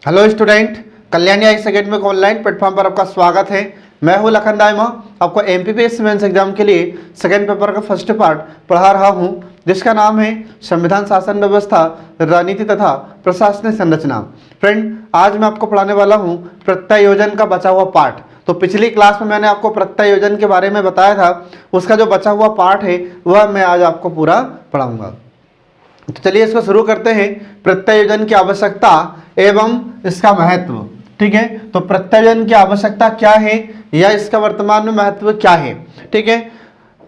Hello student, Kalyani आई academic online platform पर आपका स्वागत है। मैं हूं लखन दाइमा। आपको एमपीपीएससी मेंस एग्जाम के लिए सेकेंड पेपर का फर्स्ट पार्ट पढ़ा रहा हूं, जिसका नाम है संविधान, शासन व्यवस्था, रणनीति तथा प्रशासनिक संरचना। फ्रेंड, आज मैं आपको पढ़ाने वाला हूं प्रत्यायोजन का बचा हुआ पार्ट। तो पिछली क्लास में मैंने आपको प्रत्यायोजन के बारे में बताया था, उसका जो बचा हुआ पार्ट है वह मैं आज आपको पूरा पढ़ाऊंगा। तो चलिए इसको शुरू करते हैं। प्रत्यायोजन की आवश्यकता एवं इसका महत्व। ठीक है, तो प्रत्यायोजन की आवश्यकता क्या है या इसका वर्तमान में महत्व क्या है। ठीक है,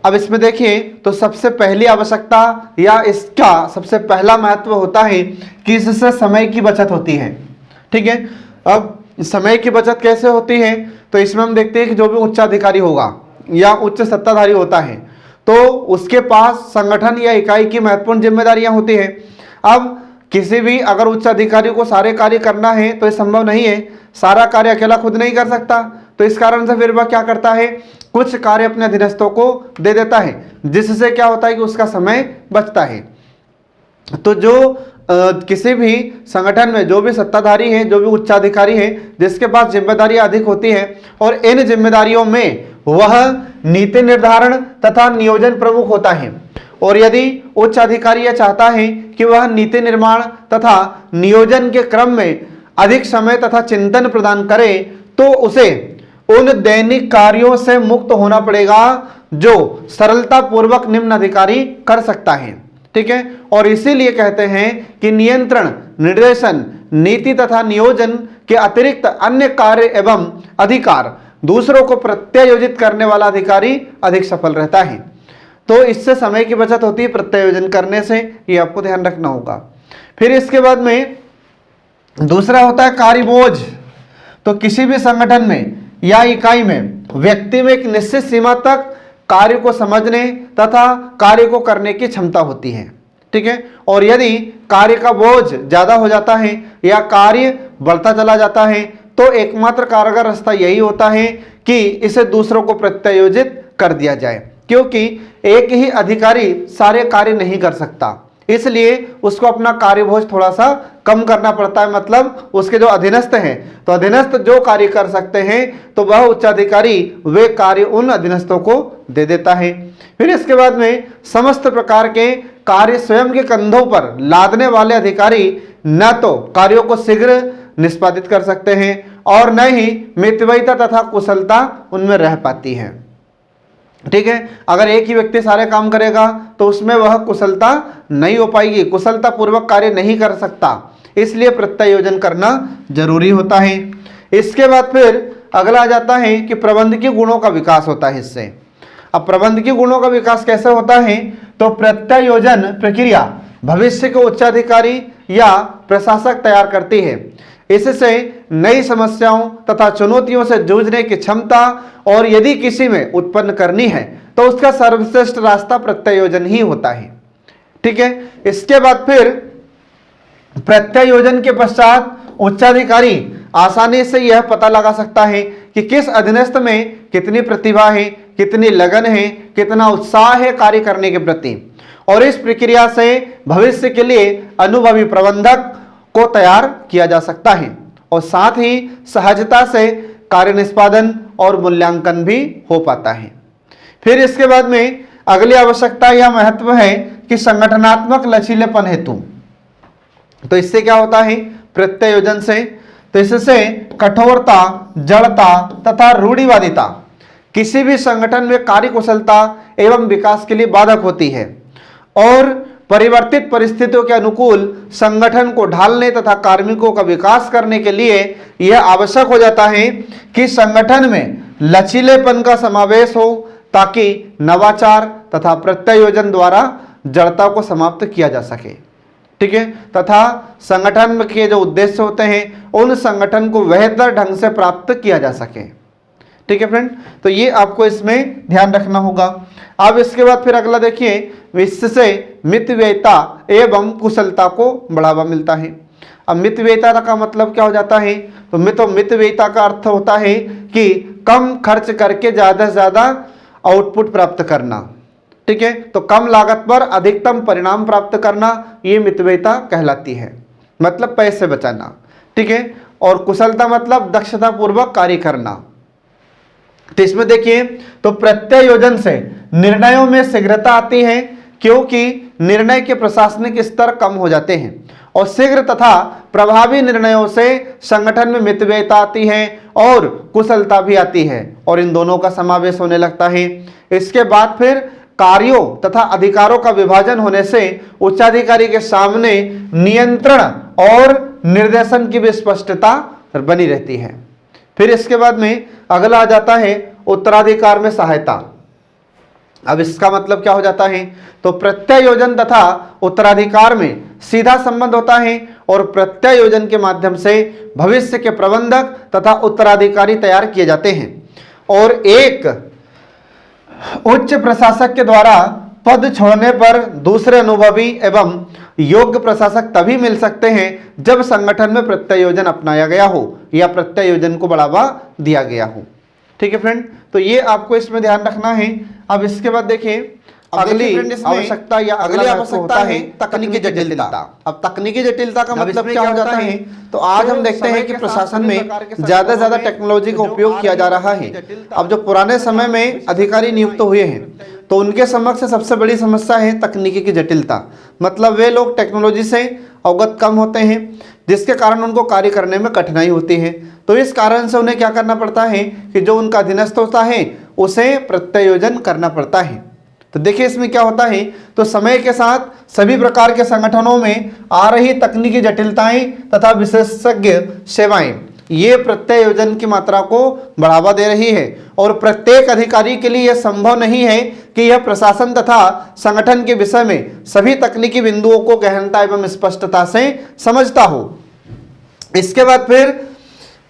अब इसमें देखिए तो सबसे पहली आवश्यकता या इसका सबसे पहला महत्व होता है कि इससे समय की बचत होती है। ठीक है, अब समय की बचत कैसे होती है, तो इसमें हम देखते हैं कि जो भी उच्चाधिकारी होगा या उच्च सत्ताधारी होता है तो उसके पास संगठन या इकाई की महत्वपूर्ण जिम्मेदारियां होती है। अब किसी भी अगर उच्च अधिकारी को सारे कार्य करना है तो ये संभव नहीं है, सारा कार्य अकेला खुद नहीं कर सकता। तो इस कारण से फिर वह क्या करता है, कुछ कार्य अपने अधीनस्थों को दे देता है, जिससे क्या होता है कि उसका समय बचता है। तो जो किसी भी संगठन में जो भी सत्ताधारी है, जो भी उच्चाधिकारी है, जिसके पास जिम्मेदारियां अधिक होती है और इन जिम्मेदारियों में वह नीति निर्धारण तथा नियोजन प्रमुख होता है। और यदि उच्च अधिकारी यह चाहता है कि वह नीति निर्माण तथा नियोजन के क्रम में अधिक समय तथा चिंतन प्रदान करे तो उसे उन दैनिक कार्यों से मुक्त होना पड़ेगा जो सरलता पूर्वक निम्न अधिकारी कर सकता है। ठीक है, और इसीलिए कहते हैं कि नियंत्रण, निर्देशन, नीति तथा नियोजन के अतिरिक्त अन्य कार्य एवं अधिकार दूसरों को प्रत्यायोजित करने वाला अधिकारी अधिक सफल रहता है। तो इससे समय की बचत होती है प्रत्यायोजन करने से, ये आपको ध्यान रखना होगा। फिर इसके बाद में दूसरा होता है कार्यबोझ। तो किसी भी संगठन में या इकाई में व्यक्ति में एक निश्चित सीमा तक कार्य को समझने तथा कार्य को करने की क्षमता होती है। ठीक है, और यदि कार्य का बोझ ज्यादा हो जाता है या कार्य बढ़ता चला जाता है तो एकमात्र कारगर रास्ता यही होता है कि इसे दूसरों को प्रत्यायोजित कर दिया जाए, क्योंकि एक ही अधिकारी सारे कार्य नहीं कर सकता, इसलिए उसको अपना कार्यबोझ थोड़ा सा कम करना पड़ता है। मतलब उसके जो अधीनस्थ हैं, तो अधीनस्थ जो कार्य कर सकते हैं तो वह उच्चाधिकारी वे कार्य उन अधीनस्थों को दे देता है। फिर इसके बाद में समस्त प्रकार के कार्य स्वयं के कंधों पर लादने वाले अधिकारी न तो कार्यों को शीघ्र निष्पादित कर सकते हैं और न ही मितव्ययिता तथा कुशलता उनमें रह पाती है। ठीक है, अगर एक ही व्यक्ति सारे काम करेगा तो उसमें वह कुशलता नहीं हो पाएगी, कुशलता पूर्वक कार्य नहीं कर सकता, इसलिए प्रत्यायोजन करना जरूरी होता है। इसके बाद फिर अगला आ जाता है कि प्रबंधकीय गुणों का विकास होता है इससे। अब प्रबंधकीय गुणों का विकास कैसे होता है, तो प्रत्यायोजन प्रक्रिया भविष्य के उच्चाधिकारी या प्रशासक तैयार करती है। इससे नई समस्याओं तथा चुनौतियों से जूझने की क्षमता और यदि किसी में उत्पन्न करनी है तो उसका सर्वश्रेष्ठ रास्ता प्रत्यायोजन ही होता है। ठीक है, इसके बाद फिर प्रत्यायोजन के पश्चात उच्चाधिकारी आसानी से यह पता लगा सकता है कि किस अधीनस्थ में कितनी प्रतिभा है, कितनी लगन है, कितना उत्साह है कार्य करने के प्रति, और इस प्रक्रिया से भविष्य के लिए अनुभवी प्रबंधक को तैयार किया जा सकता है और साथ ही सहजता से कार्य निष्पादन और मूल्यांकन भी हो पाता है। फिर इसके बाद में अगली आवश्यकता या महत्व है कि संगठनात्मक लचीलेपन हेतु। तो इससे क्या होता है प्रत्यायोजन से, तो इससे कठोरता, जड़ता तथा रूढ़िवादिता किसी भी संगठन में कार्य कुशलता एवं विकास के लिए बाधक होती है और परिवर्तित परिस्थितियों के अनुकूल संगठन को ढालने तथा कार्मिकों का विकास करने के लिए यह आवश्यक हो जाता है कि संगठन में लचीलेपन का समावेश हो, ताकि नवाचार तथा प्रत्यायोजन द्वारा जड़ता को समाप्त किया जा सके। ठीक है, तथा संगठन के जो उद्देश्य होते हैं उन संगठन को बेहतर ढंग से प्राप्त किया जा सके। ठीक है फ्रेंड, तो ये आपको इसमें ध्यान रखना होगा। अब इसके बाद फिर अगला देखिए, इससे मितव्ययिता एवं कुशलता को बढ़ावा मिलता है। अब मितव्ययिता का मतलब क्या हो जाता है, तो मितव्ययिता का अर्थ होता है कि कम खर्च करके ज्यादा से ज्यादा आउटपुट प्राप्त करना। ठीक है, तो कम लागत पर अधिकतम परिणाम प्राप्त करना, ये मितव्ययिता कहलाती है, मतलब पैसे बचाना। ठीक है, और कुशलता मतलब दक्षता पूर्वक कार्य करना। तो इसमें देखिए, तो प्रत्यायोजन से निर्णयों में शीघ्रता आती है क्योंकि निर्णय के प्रशासनिक स्तर कम हो जाते हैं, और शीघ्र तथा प्रभावी निर्णयों से संगठन में मितव्ययिता आती है और कुशलता भी आती है, और इन दोनों का समावेश होने लगता है। इसके बाद फिर कार्यों तथा अधिकारों का विभाजन होने से उच्चाधिकारी के सामने नियंत्रण और निर्देशन की भी स्पष्टता बनी रहती है। फिर इसके बाद में अगला आ जाता है उत्तराधिकार में सहायता। अब इसका मतलब क्या हो जाता है, तो प्रत्यायोजन तथा उत्तराधिकार में सीधा संबंध होता है, और प्रत्यायोजन के माध्यम से भविष्य के प्रबंधक तथा उत्तराधिकारी तैयार किए जाते हैं, और एक उच्च प्रशासक के द्वारा पद छोड़ने पर दूसरे अनुभवी एवं योग्य प्रशासक तभी मिल सकते हैं जब संगठन में प्रत्यायोजन अपनाया गया हो या प्रत्यायोजन को बढ़ावा दिया गया हो। ठीक है फ्रेंड, तो ये आपको इसमें ध्यान रखना है। अब इसके बाद देखिए अगली आवश्यकता या अगली आवश्यकता है तकनीकी जटिलता। अब तकनीकी जटिलता का मतलब क्या हो जाता है, तो आज हम देखते हैं कि प्रशासन में ज्यादा से ज्यादा टेक्नोलॉजी का उपयोग किया जा रहा है। अब जो पुराने समय में अधिकारी नियुक्त हुए हैं तो उनके समक्ष सबसे बड़ी समस्या है तकनीकी की जटिलता। मतलब वे लोग टेक्नोलॉजी से अवगत कम होते हैं, जिसके कारण उनको कार्य करने में कठिनाई होती है। तो इस कारण से उन्हें क्या करना पड़ता है कि जो उनका अधीनस्थ होता है उसे प्रत्यायोजन करना पड़ता है। तो देखिए इसमें क्या होता है, तो समय के साथ सभी प्रकार के संगठनों में आ रही तकनीकी जटिलताएं तथा विशेषज्ञ सेवाएं ये प्रत्यायोजन की मात्रा को बढ़ावा दे रही है, और प्रत्येक अधिकारी के लिए यह संभव नहीं है कि यह प्रशासन तथा संगठन के विषय में सभी तकनीकी बिंदुओं को गहनता एवं स्पष्टता से समझता हो। इसके बाद फिर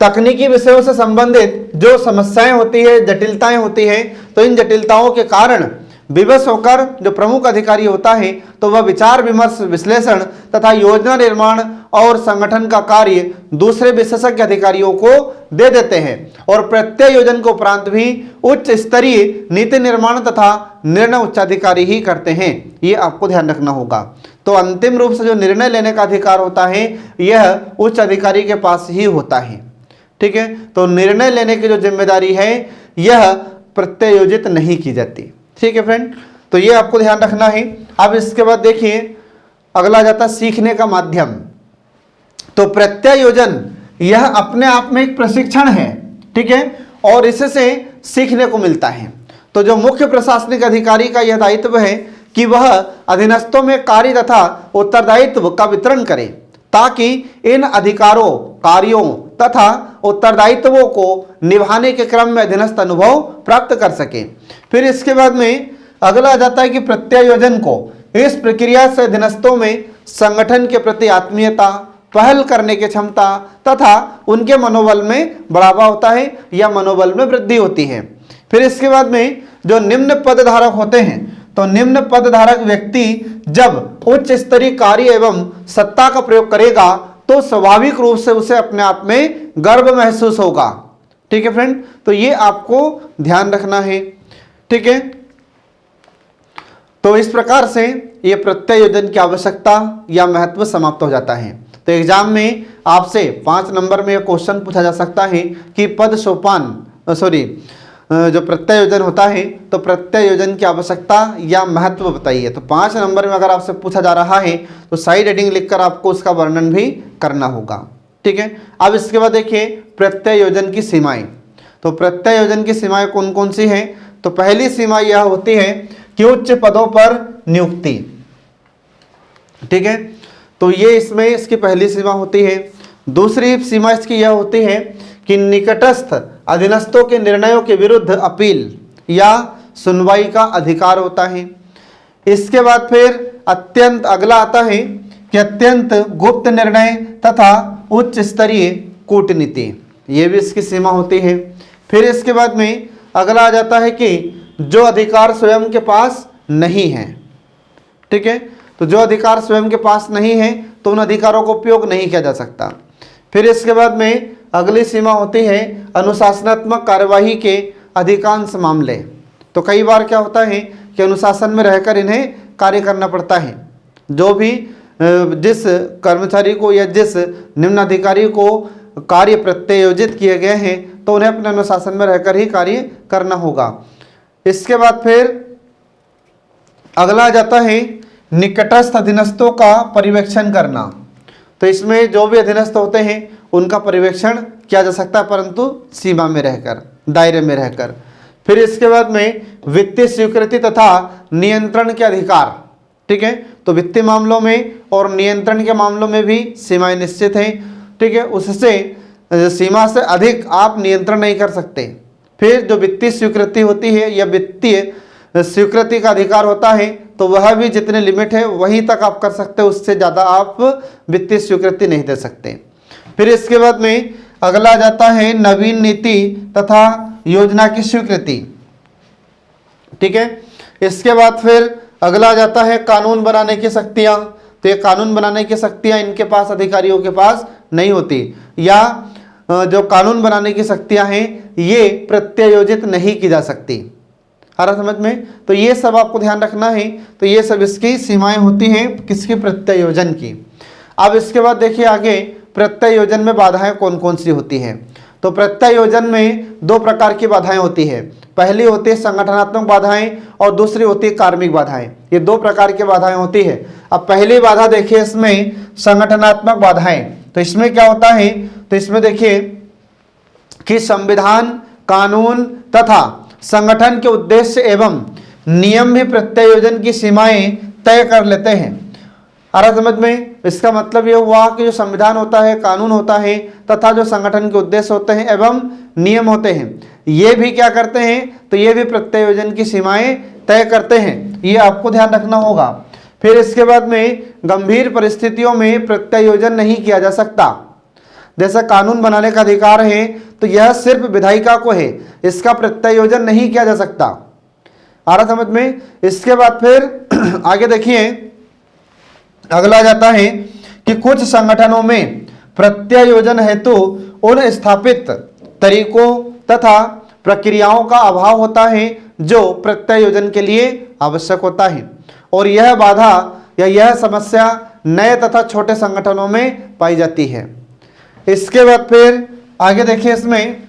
तकनीकी विषयों से संबंधित जो समस्याएं होती है, जटिलताएं होती हैं, तो इन जटिलताओं के कारण विवश होकर जो प्रमुख अधिकारी होता है तो वह विचार विमर्श, विश्लेषण तथा योजना निर्माण और संगठन का कार्य दूसरे विशेषज्ञ अधिकारियों को दे देते हैं, और प्रत्यायोजन के उपरांत भी उच्च स्तरीय नीति निर्माण तथा निर्णय उच्चाधिकारी ही करते हैं। ये आपको ध्यान रखना होगा। तो अंतिम रूप से जो निर्णय लेने का अधिकार होता है यह उच्च अधिकारी के पास ही होता है। ठीक है, तो निर्णय लेने की जो जिम्मेदारी है यह प्रत्यायोजित नहीं की जाती। ठीक है फ्रेंड, तो ये आपको ध्यान रखना है। अब इसके बाद देखिए अगला जाता सीखने का माध्यम। तो प्रत्यायोजन यह अपने आप में एक प्रशिक्षण है, ठीक है, और इससे सीखने को मिलता है। तो जो मुख्य प्रशासनिक अधिकारी का यह दायित्व है कि वह अधीनस्थों में कार्य तथा उत्तरदायित्व का वितरण करे, ताकि इन अधिकारों, कार्यों तथा उत्तरदायित्वों को निभाने के क्रम में अधीनस्थ अनुभव प्राप्त कर सके। फिर इसके बाद में अगला आ जाता है कि प्रत्यायोजन को इस प्रक्रिया से अधीनस्थों में संगठन के प्रति आत्मीयता, पहल करने की क्षमता तथा उनके मनोबल में बढ़ावा होता है या मनोबल में वृद्धि होती है। फिर इसके बाद में जो निम्न पदधारक होते हैं, तो निम्न पदधारक व्यक्ति जब उच्च स्तरीय कार्य एवं सत्ता का प्रयोग करेगा तो स्वाभाविक रूप से उसे अपने आप में गर्व महसूस होगा। ठीक है फ्रेंड, तो ये आपको ध्यान रखना है। ठीक है, तो इस प्रकार से ये प्रत्यायोजन की आवश्यकता या महत्व समाप्त हो जाता है। तो एग्जाम में आपसे 5 नंबर में क्वेश्चन पूछा जा सकता है कि पद सोपान जो प्रत्यायोजन होता है तो प्रत्यायोजन की आवश्यकता या महत्व बताइए। तो 5 नंबर में अगर आपसे पूछा जा रहा है तो साइड हेडिंग लिखकर आपको उसका वर्णन भी करना होगा। ठीक है, अब इसके बाद देखिए प्रत्यायोजन की सीमाएं। तो प्रत्यायोजन की सीमाएं कौन कौन सी हैं? तो पहली सीमा यह होती है कि उच्च पदों पर नियुक्ति। ठीक है, तो ये इसमें इसकी पहली सीमा होती है। दूसरी सीमा इसकी यह होती है कि निकटस्थ अधीनस्थों के निर्णयों के विरुद्ध अपील या सुनवाई का अधिकार होता है। इसके बाद फिर अगला आता है कि अत्यंत गुप्त निर्णय तथा उच्च स्तरीय कूटनीति, ये भी इसकी सीमा होती है। फिर इसके बाद में अगला आ जाता है कि जो अधिकार स्वयं के पास नहीं है। ठीक है, तो जो अधिकार स्वयं के पास नहीं है तो उन अधिकारों का उपयोग नहीं किया जा सकता। फिर इसके बाद में अगली सीमा होती है अनुशासनात्मक कार्यवाही के अधिकांश मामले। तो कई बार क्या होता है कि अनुशासन में रहकर इन्हें कार्य करना पड़ता है। जो भी जिस कर्मचारी को या जिस निम्न अधिकारी को कार्य प्रत्यायोजित किए गए हैं तो उन्हें अपने अनुशासन में रहकर ही कार्य करना होगा। इसके बाद फिर अगला आ जाता है निकटस्थ अधीनस्थों का पर्यवेक्षण करना। तो इसमें जो भी अधीनस्थ होते हैं उनका पर्यवेक्षण किया जा सकता है, परंतु सीमा में रहकर, दायरे में रहकर। फिर इसके बाद में वित्तीय स्वीकृति तथा नियंत्रण के अधिकार। ठीक है, तो वित्तीय मामलों में और नियंत्रण के मामलों में भी सीमाएं निश्चित हैं। ठीक है, उससे सीमा से अधिक आप नियंत्रण नहीं कर सकते। फिर जो वित्तीय स्वीकृति होती है या वित्तीय स्वीकृति का अधिकार होता है तो वह भी जितने लिमिट है वहीं तक आप कर सकते हो, उससे ज़्यादा आप वित्तीय स्वीकृति नहीं दे सकते। फिर इसके बाद में अगला आ जाता है नवीन नीति तथा योजना की स्वीकृति। ठीक है, इसके बाद फिर अगला आ जाता है कानून बनाने की शक्तियाँ। तो ये कानून बनाने की शक्तियाँ इनके पास, अधिकारियों के पास नहीं होती, या जो कानून बनाने की शक्तियाँ हैं ये प्रत्यायोजित नहीं की जा सकती। आ रहा समझ में? तो ये सब आपको ध्यान रखना है। तो ये सब इसकी सीमाएं होती हैं किसकी? प्रत्यायोजन की। अब इसके बाद देखिए आगे प्रत्यायोजन में बाधाएं कौन कौन सी होती हैं। तो प्रत्यायोजन में दो प्रकार की बाधाएं होती है। पहली होती है संगठनात्मक बाधाएं और दूसरी होती है कार्मिक बाधाएं। ये दो प्रकार की बाधाएं होती है। अब पहली बाधा देखिए इसमें संगठनात्मक बाधाएं। तो इसमें क्या होता है? तो इसमें देखिए कि संविधान, कानून तथा संगठन के उद्देश्य एवं नियम भी प्रत्यायोजन की सीमाएं तय कर लेते हैं। आ रहा समझ में? इसका मतलब यह हुआ कि जो संविधान होता है, कानून होता है तथा जो संगठन के उद्देश्य होते हैं एवं नियम होते हैं, ये भी क्या करते हैं? तो ये भी प्रत्यायोजन की सीमाएं तय करते हैं। ये आपको ध्यान रखना होगा। फिर इसके बाद में गंभीर परिस्थितियों में प्रत्यायोजन नहीं किया जा सकता। जैसा कानून बनाने का अधिकार है तो यह सिर्फ विधायिका को है, इसका प्रत्यायोजन नहीं किया जा सकता। आ रहा समझ में? इसके बाद फिर आगे देखिए अगला जाता है कि कुछ संगठनों में प्रत्यायोजन हेतु उन स्थापित तरीकों तथा प्रक्रियाओं का अभाव होता है जो प्रत्यायोजन के लिए आवश्यक होता है, और यह बाधा या यह समस्या नए तथा छोटे संगठनों में पाई जाती है। इसके बाद फिर आगे देखिए इसमें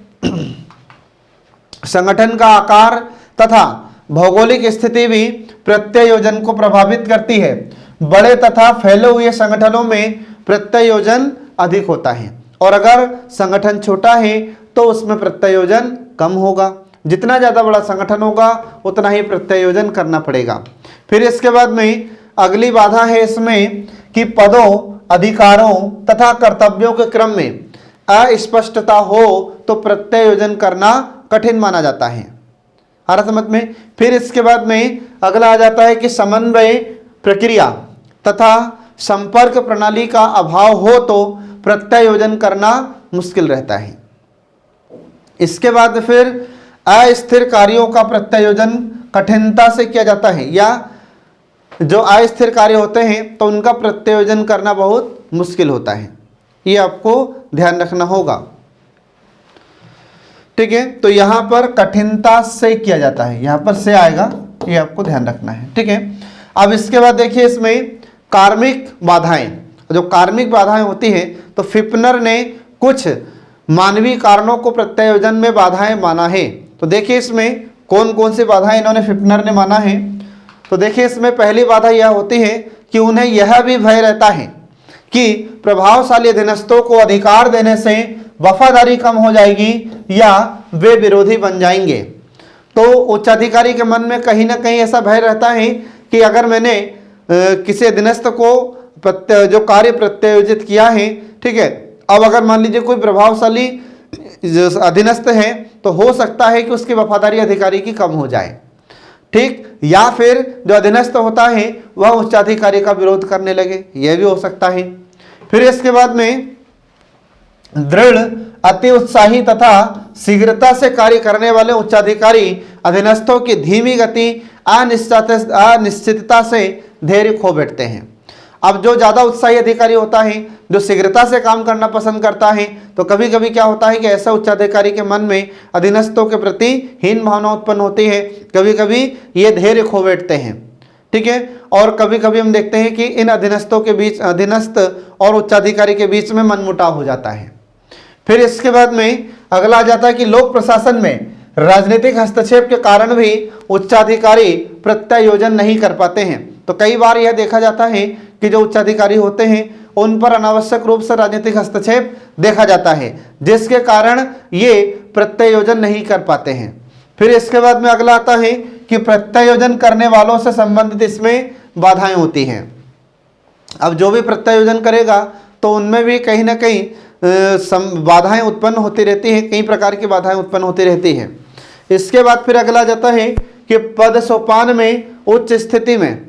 संगठन का आकार तथा भौगोलिक स्थिति भी प्रत्यायोजन को प्रभावित करती है। बड़े तथा फैले हुए संगठनों में प्रत्यायोजन अधिक होता है, और अगर संगठन छोटा है तो उसमें प्रत्यायोजन कम होगा। जितना ज़्यादा बड़ा संगठन होगा उतना ही प्रत्यायोजन करना पड़ेगा। फिर इसके बाद में अगली बाधा है इसमें कि पदों, अधिकारों तथा कर्तव्यों के क्रम में अस्पष्टता हो तो प्रत्यायोजन करना कठिन माना जाता है। आ रहा समझ में? फिर इसके बाद में अगला आ जाता है कि समन्वय प्रक्रिया तथा संपर्क प्रणाली का अभाव हो तो प्रत्यायोजन करना मुश्किल रहता है। इसके बाद फिर अस्थिर कार्यों का प्रत्यायोजन कठिनता से किया जाता है, या जो अस्थिर कार्य होते हैं तो उनका प्रत्यायोजन करना बहुत मुश्किल होता है। ये आपको ध्यान रखना होगा। ठीक है, तो यहां पर कठिनता से किया जाता है, यहां पर से आएगा, ये आपको ध्यान रखना है। ठीक है, अब इसके बाद देखिए इसमें कार्मिक बाधाएं। जो कार्मिक बाधाएं होती हैं तो फिपनर ने कुछ मानवीय कारणों को प्रत्यायोजन में बाधाएं माना है। तो देखिए इसमें कौन कौन सी बाधाएं इन्होंने फिपनर ने माना है। तो देखिए इसमें पहली बाधा यह होती है कि उन्हें यह भी भय रहता है कि प्रभावशाली अधीनस्थों को अधिकार देने से वफादारी कम हो जाएगी या वे विरोधी बन जाएंगे। तो उच्चाधिकारी के मन में कहीं ना कहीं ऐसा भय रहता है कि अगर मैंने किसी अधीनस्थ को जो कार्य प्रत्यायोजित किया है, ठीक है, अब अगर मान लीजिए कोई प्रभावशाली अधीनस्थ है तो हो सकता है कि उसकी वफादारी अधिकारी की कम हो जाए। ठीक, या फिर जो अधीनस्थ होता है वह उच्चाधिकारी का विरोध करने लगे, यह भी हो सकता है। फिर इसके बाद में दृढ़, अति उत्साही तथा शीघ्रता से कार्य करने वाले उच्चाधिकारी अधीनस्थों की धीमी गति, अनिश्चितता से धैर्य खो बैठते हैं। अब जो ज़्यादा उत्साही अधिकारी होता है, जो शीघ्रता से काम करना पसंद करता है, तो कभी कभी क्या होता है कि ऐसा उच्चाधिकारी के मन में अधीनस्थों के प्रति हीन भावना उत्पन्न होती है। कभी कभी ये धैर्य खो बैठते हैं। ठीक है, और कभी कभी हम देखते हैं कि इन अधीनस्थों के बीच, अधीनस्थ और उच्चाधिकारी के बीच में मनमुटाव हो जाता है। फिर इसके बाद में अगला आ जाता है कि लोक प्रशासन में राजनीतिक हस्तक्षेप के कारण भी उच्चाधिकारी प्रत्यायोजन नहीं कर पाते हैं। तो कई बार यह देखा जाता है कि जो उच्चाधिकारी होते हैं उन पर अनावश्यक रूप से राजनीतिक हस्तक्षेप देखा जाता है, जिसके कारण ये प्रत्यायोजन नहीं कर पाते हैं। फिर इसके बाद में अगला आता है कि प्रत्यायोजन करने वालों से संबंधित इसमें बाधाएं होती हैं। अब जो भी प्रत्यायोजन करेगा तो उनमें भी कहीं ना कहीं बाधाएं उत्पन्न होती रहती हैं, कई प्रकार की बाधाएं उत्पन्न होती रहती हैं। इसके बाद फिर अगला जाता है कि पद सोपान में उच्च स्थिति में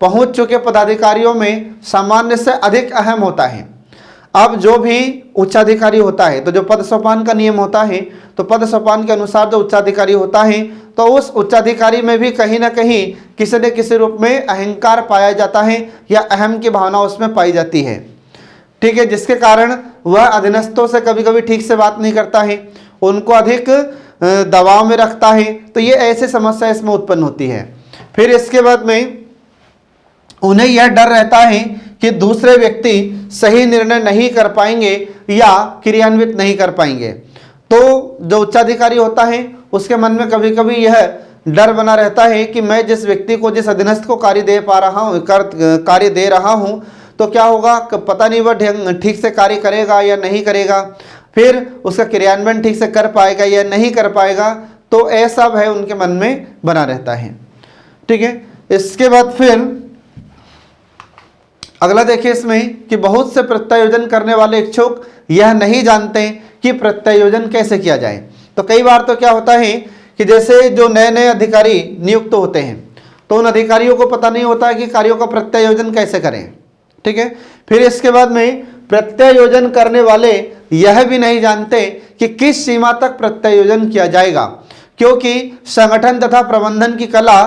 पहुंच चुके पदाधिकारियों में सामान्य से अधिक अहम होता है। अब जो भी उच्चाधिकारी होता है तो जो पद सोपान का नियम होता है, तो पद सोपान के अनुसार जो उच्चाधिकारी होता है तो उस उच्चाधिकारी में भी कहीं ना कहीं किसी न किसी रूप में अहंकार पाया जाता है या अहम की भावना उसमें पाई जाती है। ठीक है, जिसके कारण वह अधीनस्थों से कभी कभी ठीक से बात नहीं करता है, उनको अधिक दबाव में रखता है। तो ये ऐसी समस्या इसमें उत्पन्न होती है। फिर इसके बाद में उन्हें यह डर रहता है कि दूसरे व्यक्ति सही निर्णय नहीं कर पाएंगे या क्रियान्वित नहीं कर पाएंगे। तो जो उच्चाधिकारी होता है उसके मन में कभी कभी यह डर बना रहता है कि मैं जिस व्यक्ति को, जिस अधीनस्थ को कार्य दे रहा हूं तो क्या होगा, पता नहीं वह ठीक से कार्य करेगा या नहीं करेगा, फिर उसका क्रियान्वयन ठीक से कर पाएगा या नहीं कर पाएगा। तो ऐसा भय उनके मन में बना रहता है। ठीक है, इसके बाद फिर अगला देखिए इसमें कि बहुत से प्रत्यायोजन करने वाले इच्छुक यह नहीं जानते कि प्रत्यायोजन कैसे किया जाए। तो कई बार तो क्या होता है कि जैसे जो नए नए अधिकारी नियुक्त होते हैं तो उन अधिकारियों को पता नहीं होता है कि कार्यों का प्रत्यायोजन कैसे करें। ठीक है, फिर इसके बाद में प्रत्यायोजन करने वाले यह भी नहीं जानते कि किस सीमा तक प्रत्यायोजन किया जाएगा, क्योंकि संगठन तथा प्रबंधन की कला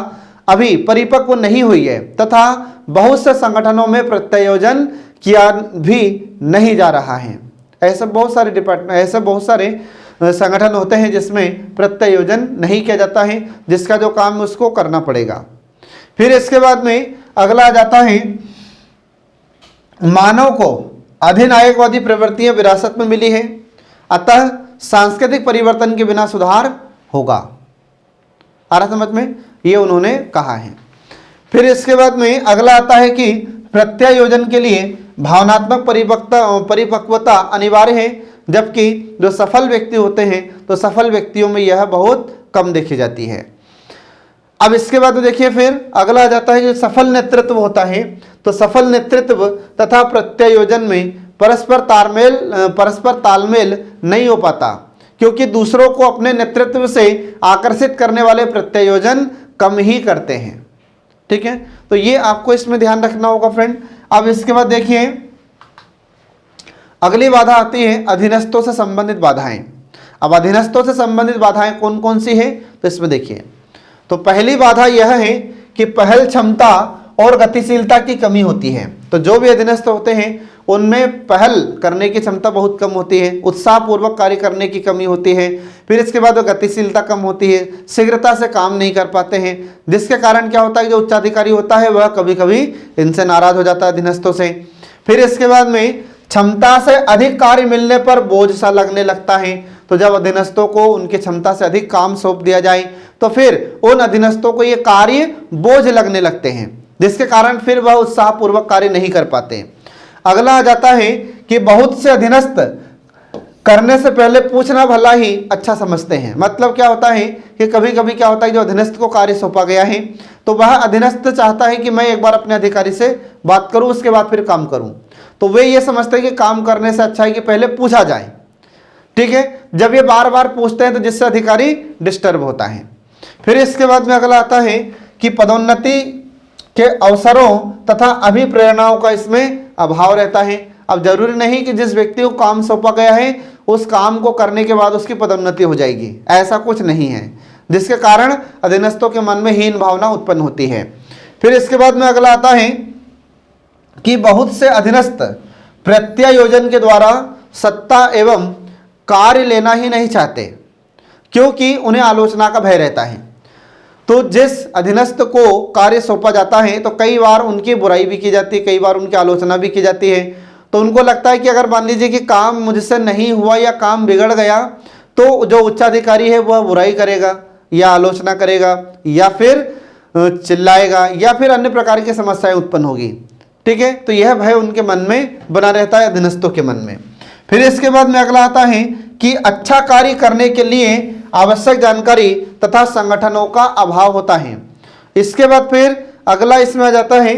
अभी परिपक्व नहीं हुई है तथा बहुत से संगठनों में प्रत्यायोजन किया भी नहीं जा रहा है। ऐसे बहुत सारे संगठन होते हैं जिसमें प्रत्यायोजन नहीं किया जाता है, जिसका जो काम है उसको करना पड़ेगा। फिर इसके बाद में अगला आ जाता है, मानव को अधिनायकवादी प्रवृत्तियां विरासत में मिली है, अतः सांस्कृतिक परिवर्तन के बिना सुधार होगा। आ रहा समझ में, ये उन्होंने कहा है। फिर इसके बाद में अगला आता है कि प्रत्यायोजन के लिए भावनात्मक परिपक्वता अनिवार्य है, जबकि जो सफल व्यक्ति होते हैं तो सफल व्यक्तियों में यह बहुत कम देखी जाती है। अब इसके बाद देखिए फिर अगला आ जाता है कि सफल नेतृत्व होता है, तो सफल नेतृत्व तथा प्रत्यायोजन में परस्पर तालमेल नहीं हो पाता, क्योंकि दूसरों को अपने नेतृत्व से आकर्षित करने वाले प्रत्यायोजन कम ही करते हैं। ठीक है, तो ये आपको इसमें ध्यान रखना होगा फ्रेंड। अब इसके बाद देखिए अगली बाधा आती है अधीनस्थों से संबंधित बाधाएं। अब अधीनस्थों से संबंधित बाधाएं कौन कौन सी है, तो इसमें देखिए, तो पहली बाधा यह है कि पहल क्षमता और गतिशीलता की कमी होती है। तो जो भी अधीनस्थ होते हैं उनमें पहल करने की क्षमता बहुत कम होती है, उत्साहपूर्वक कार्य करने की कमी होती है। फिर इसके बाद गतिशीलता कम होती है, शीघ्रता से काम नहीं कर पाते हैं, जिसके कारण क्या होता है, जो उच्चाधिकारी होता है वह कभी कभी इनसे नाराज हो जाता है अधीनस्थों से। फिर इसके बाद में क्षमता से अधिक कार्य मिलने पर बोझ सा लगने लगता है। तो जब अधीनस्थों को उनकी क्षमता से अधिक काम सौंप दिया जाए तो फिर उन अधीनस्थों को ये कार्य बोझ लगने लगते हैं, जिसके कारण फिर वह उत्साहपूर्वक कार्य नहीं कर पाते। अगला आ जाता है कि बहुत से अधीनस्थ करने से पहले पूछना भला ही अच्छा समझते हैं। मतलब क्या होता है कि कभी कभी क्या होता है, जो अधीनस्थ को कार्य सौंपा गया है तो वह अधीनस्थ चाहता है कि मैं एक बार अपने अधिकारी से बात करूं, उसके बाद फिर काम करूं। तो वे ये समझते हैं कि काम करने से अच्छा है कि पहले पूछा जाए। ठीक है, जब ये बार बार पूछते हैं तो जिससे अधिकारी डिस्टर्ब होता है। फिर इसके बाद में अगला आता है कि पदोन्नति के अवसरों तथा अभिप्रेरणाओं का इसमें अभाव रहता है। अब जरूरी नहीं कि जिस व्यक्ति को काम सौंपा गया है उस काम को करने के बाद उसकी पदोन्नति हो जाएगी, ऐसा कुछ नहीं है, जिसके कारण अधीनस्थों के मन में हीन भावना उत्पन्न होती है। फिर इसके बाद में अगला आता है कि बहुत से अधीनस्थ प्रत्यायोजन के द्वारा सत्ता एवं कार्य लेना ही नहीं चाहते, क्योंकि उन्हें आलोचना का भय रहता है। तो जिस अधीनस्थ को कार्य सौंपा जाता है तो कई बार उनकी बुराई भी की जाती है, कई बार उनकी आलोचना भी की जाती है। तो उनको लगता है कि अगर मान लीजिए कि काम मुझसे नहीं हुआ या काम बिगड़ गया तो जो उच्चाधिकारी है वह बुराई करेगा या आलोचना करेगा या फिर चिल्लाएगा या फिर अन्य प्रकार की समस्याएं उत्पन्न होगी। ठीक है, तो यह भय उनके मन में बना रहता है, अधीनस्थों के मन में। फिर इसके बाद में अगला आता है कि अच्छा कार्य करने के लिए आवश्यक जानकारी तथा संगठनों का अभाव होता है। इसके बाद फिर अगला इसमें आ जाता है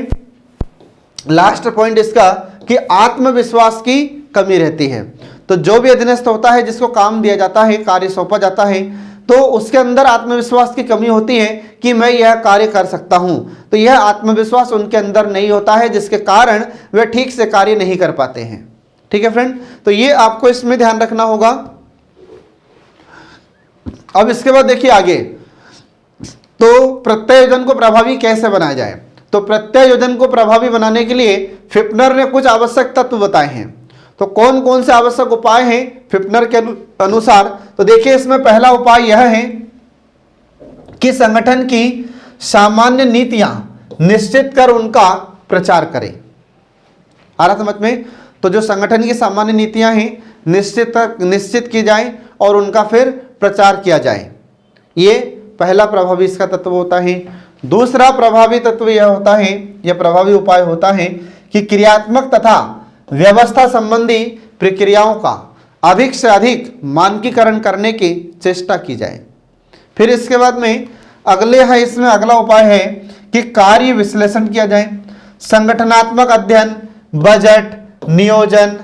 लास्ट पॉइंट इसका कि आत्मविश्वास की कमी रहती है। तो जो भी अधीनस्थ होता है, जिसको काम दिया जाता है, कार्य सौंपा जाता है, तो उसके अंदर आत्मविश्वास की कमी होती है कि मैं यह कार्य कर सकता हूं। तो यह आत्मविश्वास उनके अंदर नहीं होता है, जिसके कारण वे ठीक से कार्य नहीं कर पाते हैं। ठीक है फ्रेंड, तो ये आपको इसमें ध्यान रखना होगा। अब इसके बाद देखिए आगे, तो प्रत्यय योजन को प्रभावी कैसे बनाया जाए। तो प्रत्यय योजन को प्रभावी बनाने के लिए फिप्नर ने कुछ आवश्यक तत्व बताए हैं। तो कौन कौन से आवश्यक उपाय हैं फिप्नर के अनुसार। तो देखिए इसमें पहला उपाय यह है कि संगठन की सामान्य नीतियां निश्चित कर उनका प्रचार करें। आ रहा समझ में। तो जो संगठन की सामान्य नीतियां हैं निश्चित की जाए और उनका फिर प्रचार किया जाए। ये पहला प्रभावी इसका तत्व होता है। दूसरा प्रभावी तत्व यह होता है, यह प्रभावी उपाय होता है कि क्रियात्मक तथा व्यवस्था संबंधी प्रक्रियाओं का अधिक से अधिक मानकीकरण करने की चेष्टा की जाए। फिर इसके बाद में अगले है, इसमें अगला उपाय है कि कार्य विश्लेषण किया जाए। संगठनात्मक अध्ययन, बजट, नियोजन,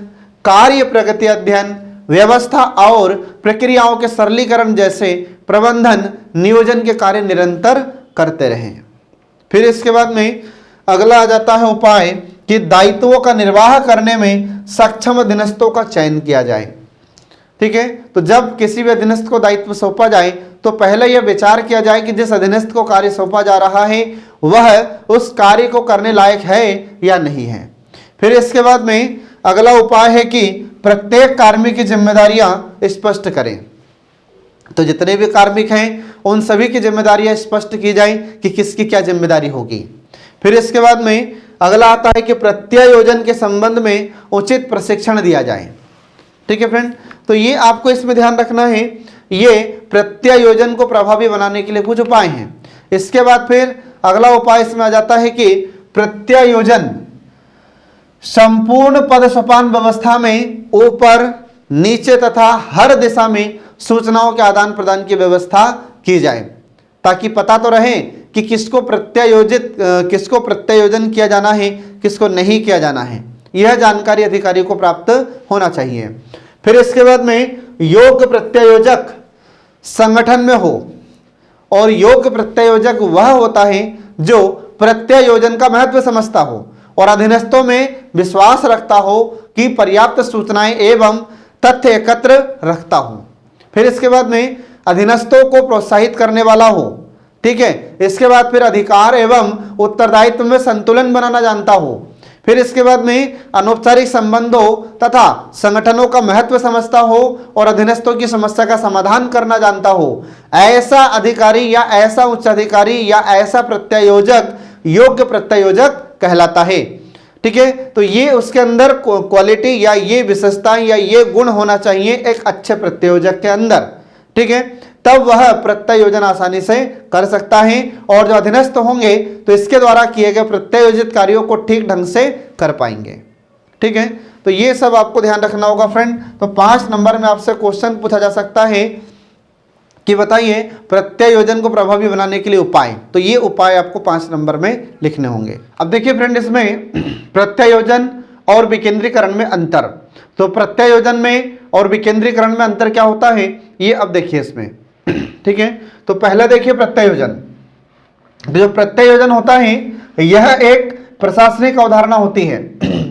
कार्य प्रगति अध्ययन, व्यवस्था और प्रक्रियाओं के सरलीकरण जैसे प्रबंधन नियोजन के कार्य निरंतर करते रहें। फिर इसके बाद में अगला आ जाता है उपाय कि दायित्वों का निर्वाह करने में सक्षम अधीनस्थों का चयन किया जाए। ठीक है, तो जब किसी भी अधीनस्थ को दायित्व सौंपा जाए तो पहले यह विचार किया जाए कि जिस अधीनस्थ को कार्य सौंपा जा रहा है वह उस कार्य को करने लायक है या नहीं है। फिर इसके बाद में अगला उपाय है कि प्रत्येक कार्मिक की जिम्मेदारियां स्पष्ट करें। तो जितने भी कार्मिक हैं उन सभी की जिम्मेदारियां स्पष्ट की जाए कि किसकी क्या जिम्मेदारी होगी। फिर इसके बाद में अगला आता है कि प्रत्यय योजन के संबंध में उचित प्रशिक्षण दिया जाए। ठीक है फ्रेंड, तो ये आपको इसमें ध्यान रखना है। ये प्रत्यय योजन को प्रभावी बनाने के लिए कुछ उपाय हैं। इसके बाद फिर अगला उपाय इसमें आ जाता है कि प्रत्यय योजन संपूर्ण पद सोपान व्यवस्था में ऊपर नीचे तथा हर दिशा में सूचनाओं के आदान प्रदान की व्यवस्था की जाए, ताकि पता तो रहे कि किसको प्रत्यायोजन किया जाना है, किसको नहीं किया जाना है। यह जानकारी अधिकारी को प्राप्त होना चाहिए। फिर इसके बाद में योग्य प्रत्यायोजक संगठन में हो, और योग्य प्रत्यायोजक वह होता है जो प्रत्यायोजन का महत्व समझता हो और अधीनस्थों में विश्वास रखता हो कि पर्याप्त सूचनाएं एवं तथ्य एकत्र रखता हो। फिर इसके बाद में अधीनस्थों को प्रोत्साहित करने वाला हो। ठीक है, इसके बाद फिर अधिकार एवं उत्तरदायित्व में संतुलन बनाना जानता हो। फिर इसके बाद में अनौपचारिक संबंधों तथा संगठनों का महत्व समझता हो और अधीनस्थों की समस्या का समाधान करना जानता हो। ऐसा अधिकारी या ऐसा उच्चाधिकारी या ऐसा प्रत्यायोजक योग्य प्रत्यायोजक कहलाता है। ठीक है, तो ये उसके अंदर क्वालिटी या ये विशेषताएं या ये गुण होना चाहिए एक अच्छे प्रत्यायोजक के अंदर। ठीक है, तब वह प्रत्यायोजन आसानी से कर सकता है और जो अधीनस्थ होंगे तो इसके द्वारा किए गए प्रत्यायोजित कार्यों को ठीक ढंग से कर पाएंगे। ठीक है, तो ये सब आपको ध्यान रखना होगा फ्रेंड। तो 5 नंबर में आपसे क्वेश्चन पूछा जा सकता है कि बताइए प्रत्यायोजन को प्रभावी बनाने के लिए उपाय। तो ये उपाय आपको 5 नंबर में लिखने होंगे। अब देखिए फ्रेंड, इसमें प्रत्यायोजन और विकेंद्रीकरण में अंतर। तो प्रत्यायोजन में और विकेंद्रीकरण में अंतर क्या होता है ये अब देखिए इसमें। ठीक है, तो पहला देखिए प्रत्यायोजन। जो प्रत्यायोजन होता है यह एक प्रशासनिक अवधारणा होती है।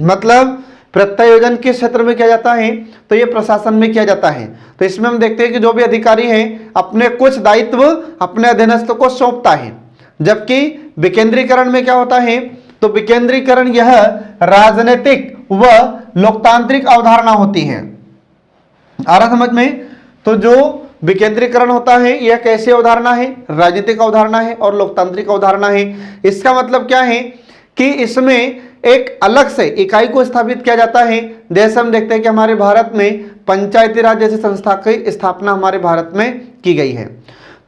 मतलब प्रत्यायोजन किस क्षेत्र में किया जाता है, तो ये प्रशासन में किया जाता है। तो इसमें हम देखते हैं कि जो भी अधिकारी है अपने कुछ दायित्व अपने अधीनस्थ को सौंपता है। जबकि विकेंद्रीकरण में क्या होता है, तो विकेंद्रीकरण यह राजनीतिक व लोकतांत्रिक अवधारणा होती है। आ रहा समझ में। तो जो विकेंद्रीकरण होता है यह कैसी अवधारणा है, राजनीतिक अवधारणा है और लोकतांत्रिक अवधारणा है। इसका मतलब क्या है कि इसमें एक अलग से इकाई को स्थापित किया जाता है। जैसे हम देखते हैं कि हमारे भारत में पंचायती राज जैसी संस्था की स्थापना हमारे भारत में की गई है।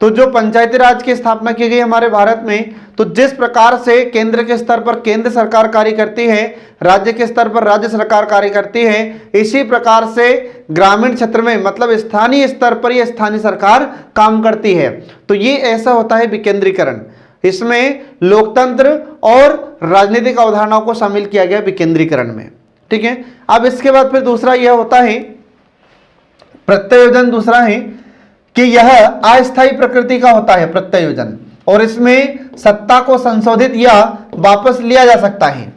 तो जो पंचायती राज की स्थापना की गई हमारे भारत में, तो जिस प्रकार से केंद्र के स्तर पर केंद्र सरकार कार्य करती है, राज्य के स्तर पर राज्य सरकार कार्य करती है, इसी प्रकार से ग्रामीण क्षेत्र में मतलब स्थानीय स्तर पर यह स्थानीय सरकार काम करती है। तो ये ऐसा होता है विकेंद्रीकरण। इसमें लोकतंत्र और राजनीतिक अवधारणाओं को शामिल किया गया विकेंद्रीकरण में। ठीक है, अब इसके बाद फिर दूसरा यह होता है प्रत्यायोजन। दूसरा है कि यह अस्थायी प्रकृति का होता है प्रत्यायोजन, और इसमें सत्ता को संशोधित या वापस लिया जा सकता है।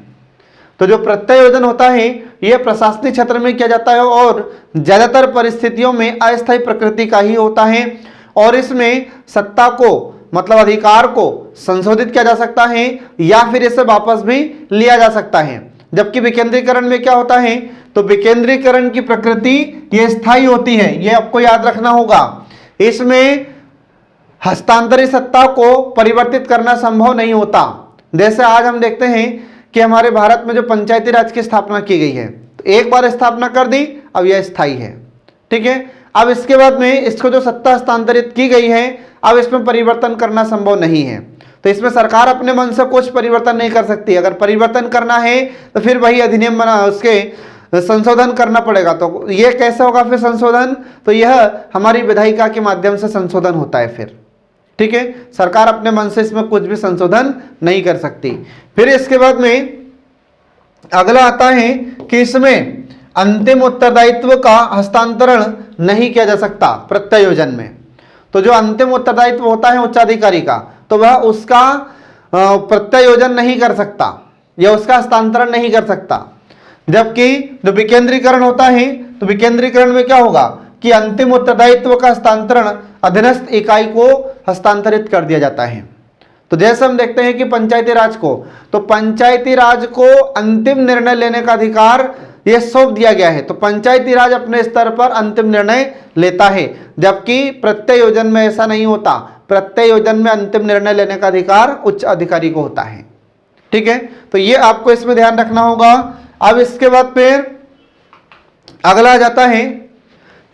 तो जो प्रत्यायोजन होता है यह प्रशासनिक क्षेत्र में किया जाता है और ज्यादातर परिस्थितियों में अस्थायी प्रकृति का ही होता है, और इसमें सत्ता को मतलब अधिकार को संशोधित किया जा सकता है या फिर इसे वापस भी लिया जा सकता है। जबकि विकेंद्रीकरण में क्या होता है, तो विकेंद्रीकरण की प्रकृति यह स्थायी होती है, यह आपको याद रखना होगा। इसमें हस्तांतरित सत्ता को परिवर्तित करना संभव नहीं होता। जैसे आज हम देखते हैं कि हमारे भारत में जो पंचायती राज की स्थापना की गई है, तो एक बार स्थापना कर दी, अब यह स्थायी है। ठीक है, अब इसके बाद में इसको जो सत्ता हस्तांतरित की गई है, अब इसमें परिवर्तन करना संभव नहीं है। तो इसमें सरकार अपने मन से कुछ परिवर्तन नहीं कर सकती। अगर परिवर्तन करना है तो फिर वही अधिनियम बना, उसके संशोधन करना पड़ेगा। तो यह कैसे होगा फिर संशोधन, तो यह हमारी विधायिका के माध्यम से संशोधन होता है फिर। ठीक है, सरकार अपने मन से इसमें कुछ भी संशोधन नहीं कर सकती। फिर इसके बाद में अगला आता है कि इसमें अंतिम उत्तरदायित्व का हस्तांतरण नहीं किया जा सकता प्रत्यायोजन में। तो जो अंतिम उत्तरदायित्व होता है उच्चाधिकारी का, तो वह उसका प्रत्यायोजन नहीं कर सकता या उसका हस्तांतरण नहीं कर सकता। जबकि जो विकेंद्रीकरण होता है, तो विकेंद्रीकरण में क्या होगा कि अंतिम उत्तरदायित्व का हस्तांतरण अधीनस्थ इकाई को हस्तांतरित कर दिया जाता है। तो जैसे हम देखते हैं कि पंचायती राज को, तो पंचायती राज को अंतिम निर्णय लेने का अधिकार यह सौंप दिया गया है। तो पंचायती राज अपने स्तर पर अंतिम निर्णय लेता है, जबकि प्रत्यायोजन में ऐसा नहीं होता। प्रत्यायोजन में अंतिम निर्णय लेने का अधिकार उच्च अधिकारी को होता है। ठीक है, तो ये आपको इसमें ध्यान रखना होगा। अब इसके बाद फिर अगला आ जाता है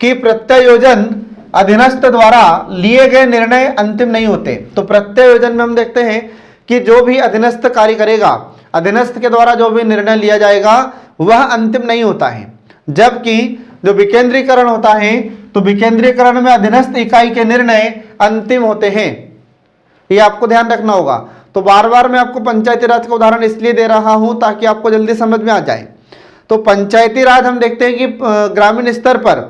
कि प्रत्यायोजन अधीनस्थ द्वारा लिए गए निर्णय अंतिम नहीं होते। तो प्रत्यायोजन में हम देखते हैं कि जो भी अधीनस्थ कार्य करेगा, अधीनस्थ के द्वारा जो भी निर्णय लिया जाएगा वह अंतिम नहीं होता है। जबकि जो विकेंद्रीकरण होता है, तो विकेंद्रीकरण में अधीनस्थ इकाई के निर्णय अंतिम होते हैं। ये आपको ध्यान रखना होगा। तो बार बार मैं आपको पंचायती राज का उदाहरण इसलिए दे रहा हूं ताकि आपको जल्दी समझ में आ जाए। तो पंचायती राज हम देखते हैं कि ग्रामीण स्तर पर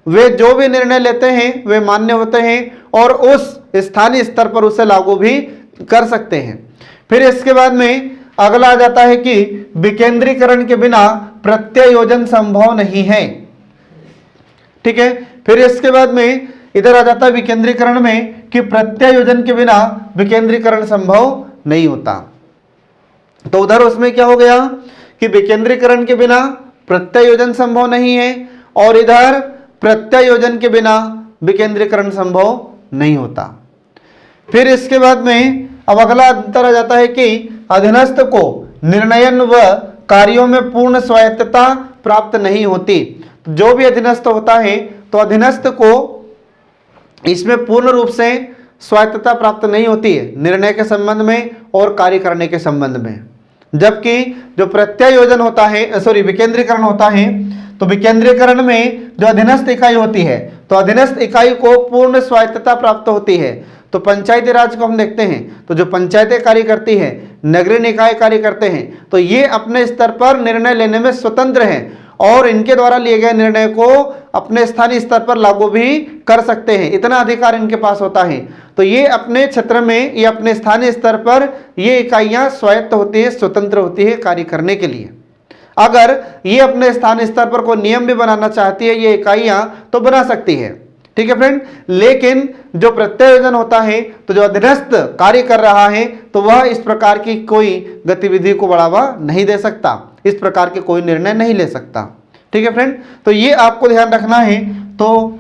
वे जो भी निर्णय लेते हैं वे मान्य होते हैं और उस स्थानीय स्तर पर उसे लागू भी कर सकते हैं। फिर इसके बाद में अगला आ जाता है कि विकेंद्रीकरण के बिना प्रत्यायोजन संभव नहीं है। ठीक है, फिर इसके बाद में इधर आ जाता है विकेंद्रीकरण में कि प्रत्यायोजन के बिना विकेंद्रीकरण संभव नहीं होता। तो उधर उसमें क्या हो गया कि विकेंद्रीकरण के बिना प्रत्यायोजन संभव नहीं है, और इधर प्रत्यायोजन के बिना विकेंद्रीकरण संभव नहीं होता। फिर इसके बाद में अब अगला अंतर आ जाता है कि अधीनस्थ को निर्णयन व कार्यों में पूर्ण स्वायत्तता प्राप्त नहीं होती। जो भी अधीनस्थ होता है, तो अधीनस्थ को इसमें पूर्ण रूप से स्वायत्तता प्राप्त नहीं होती है निर्णय के संबंध में और कार्य करने के संबंध में। जबकि जो प्रत्यायोजन होता है, विकेंद्रीकरण होता है, तो विकेंद्रीकरण में जो अधीनस्थ इकाई होती है, तो अधीनस्थ इकाई को पूर्ण स्वायत्तता प्राप्त होती है। तो पंचायती राज को हम देखते हैं, तो जो पंचायतें कार्य करती है, नगरीय निकाय कार्य करते हैं, तो ये अपने स्तर पर निर्णय लेने में स्वतंत्र हैं और इनके द्वारा लिए गए निर्णय को अपने स्थानीय स्तर पर लागू भी कर सकते हैं। इतना अधिकार इनके पास होता है। तो ये अपने क्षेत्र में, ये अपने स्थानीय स्तर पर ये इकाइयां स्वायत्त होती है, स्वतंत्र होती है कार्य करने के लिए। अगर ये अपने स्थानीय स्तर पर कोई नियम भी बनाना चाहती है ये इकाइयां, तो बना सकती है। ठीक है फ्रेंड, लेकिन जो प्रत्यायोजन होता है, तो जो अधीनस्थ कार्य कर रहा है, तो वह इस प्रकार की कोई गतिविधि को बढ़ावा नहीं दे सकता, इस प्रकार के कोई निर्णय नहीं ले सकता। ठीक है फ्रेंड, तो ये आपको ध्यान रखना है। तो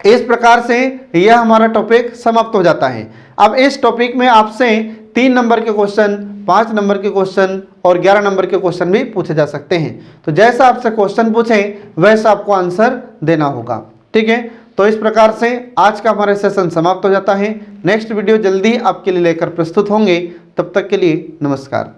इस प्रकार से यह हमारा टॉपिक समाप्त हो जाता है। अब इस टॉपिक में आपसे 3 नंबर के क्वेश्चन, 5 नंबर के क्वेश्चन और 11 नंबर के क्वेश्चन भी पूछे जा सकते हैं। तो जैसा आपसे क्वेश्चन पूछे वैसा आपको आंसर देना होगा, ठीक है। तो इस प्रकार से आज का हमारा सेशन समाप्त हो जाता है। नेक्स्ट वीडियो जल्दी आपके लिए लेकर प्रस्तुत होंगे, तब तक के लिए नमस्कार।